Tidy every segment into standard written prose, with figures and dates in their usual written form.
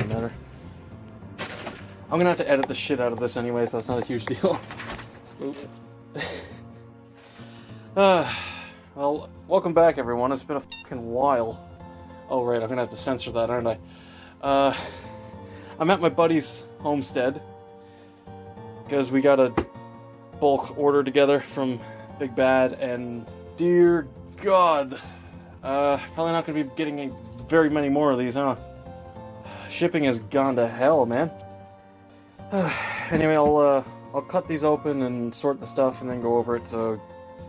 doesn't matter. I'm gonna have to edit the shit out of this anyway, so it's not a huge deal. Well, welcome back, everyone. It's been a fucking while. Oh, right, I'm gonna have to censor that, aren't I? I'm at my buddy's homestead, because we got a bulk order together from Big Bad, and dear God, probably not gonna be getting very many more of these, huh? Shipping has gone to hell, man. Anyway, I'll cut these open and sort the stuff and then go over it, so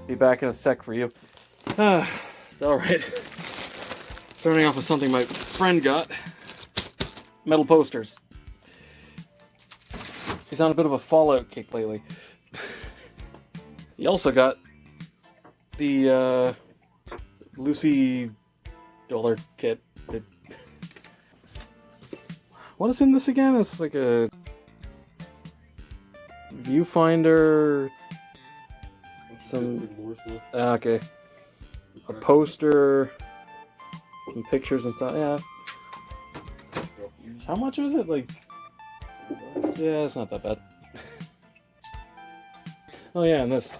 be back in a sec for you. Alright. Starting off with something my friend got. Metal posters. He's on a bit of a Fallout kick lately. He also got the Lucy Dollar kit. What is in this again? It's like a viewfinder, some okay, a poster, some pictures and stuff. Yeah. How much was it? Like, yeah, it's not that bad. Oh yeah, and this.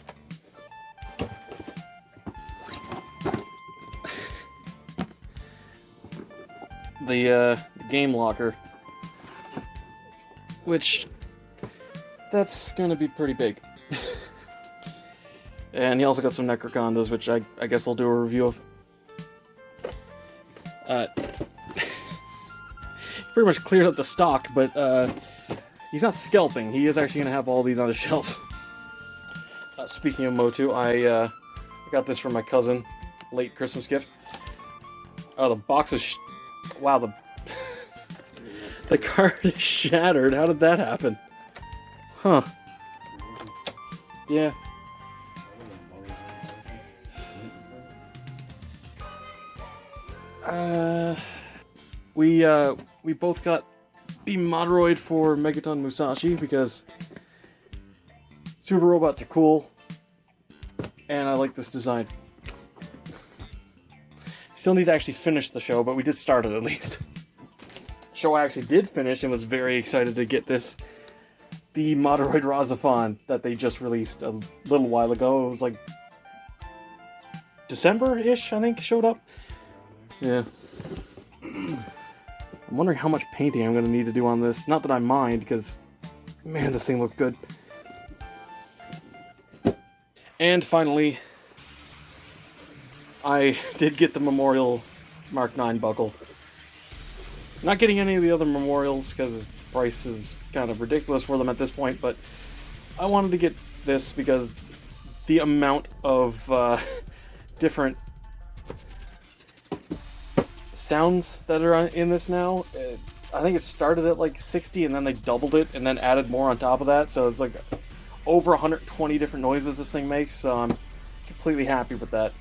The game locker, which that's gonna be pretty big. And he also got some Necrocondas, which I guess I'll do a review of. Pretty much cleared up the stock, but he's not scalping. He is actually gonna have all these on his shelf. Speaking of Motu, I got this from my cousin, late Christmas gift. Oh, the box is wow, the card is shattered. How did that happen? Huh. Yeah. We both got the Moderoid for Megaton Musashi because super robots are cool, and I like this design. Still need to actually finish the show, but we did start it at least. Show I actually did finish and was very excited to get this. The Moderoid Razafon that they just released a little while ago. It was like December-ish, I think, showed up. Yeah. I'm wondering how much painting I'm going to need to do on this. Not that I mind, because, man, this thing looks good. And finally, I did get the Memorial Mark 9 buckle. Not getting any of the other memorials, because the price is kind of ridiculous for them at this point, but I wanted to get this because the amount of different sounds that are in this now, I think it started at like 60 and then they doubled it and then added more on top of that, so it's like over 120 different noises this thing makes, so I'm completely happy with that.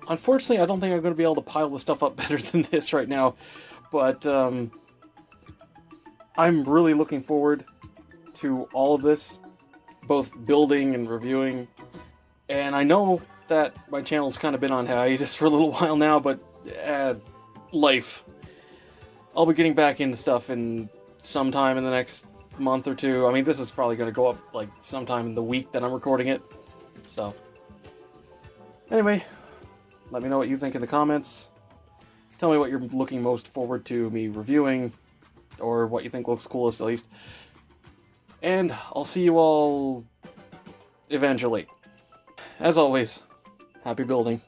Unfortunately, I don't think I'm going to be able to pile the stuff up better than this right now, but I'm really looking forward to all of this, both building and reviewing, and I know that my channel's kind of been on hiatus for a little while now, but life. I'll be getting back into stuff in sometime in the next month or two. I mean, this is probably going to go up like sometime in the week that I'm recording it, so anyway. Let me know what you think in the comments. Tell me what you're looking most forward to me reviewing, or what you think looks coolest at least. And I'll see you all eventually. As always, happy building.